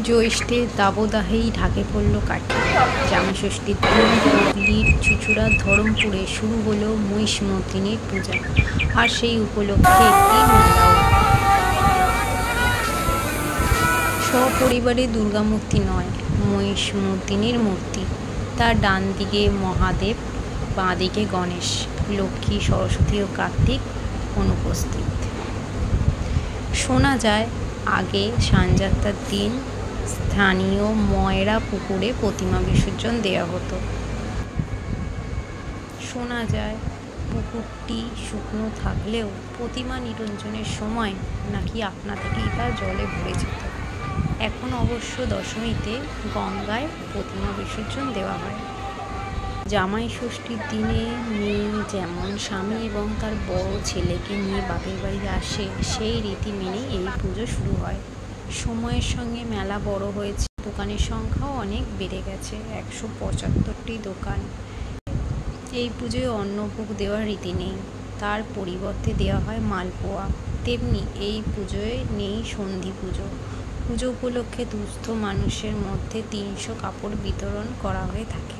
জ্যৈষ্ঠের দাবদাহেই ঢাকে পড়ল কাঠি। জামাষষ্ঠীর দিন হুগলির চুঁচুড়ার ধরমপুরে শুরু হলো মহিষমর্দিনীর পূজা, আর সেই উপলক্ষে একটি মেলাও। সপরিবারে দুর্গামূর্তি নয়, মহিষমর্দিনীর মূর্তি। তার ডান দিকে মহাদেব, বাঁ দিকে গণেশ, লক্ষ্মী, সরস্বতী ও কার্তিক অনুপস্থিত। শোনা যায় আগে সানযাত্রার দিন স্থানীয় ময়রা পুকুরে প্রতিমা বিসর্জন দেওয়া হতো। শোনা যায় পুকুরটি শুকনো থাকলেও প্রতিমা নিরঞ্জনের সময় নাকি আপনা থেকেই তা জলে ভরে যেত। এখন অবশ্য দশমীতে গঙ্গায় প্রতিমা বিসর্জন দেওয়া হয়। জামাই ষষ্ঠীর দিনে মেয়ে যেমন স্বামী এবং তার বড় ছেলেকে নিয়ে বাপের বাড়ি আসে, সেই রীতি মেনেই এই পুজো শুরু হয়। সময়ের সঙ্গে মেলা বড় হয়েছে, দোকানের সংখ্যাও অনেক বেড়ে গেছে, 175টি দোকান। এই পুজোয় অন্নভোগ দেওয়ার রীতি নেই, তার পরিবর্তে দেওয়া হয় মালপোয়া। তেমনি এই পুজোয় নেই সন্ধি পুজো। পুজো উপলক্ষে দুস্থ মানুষের মধ্যে 300 কাপড় বিতরণ করা হয়ে থাকে।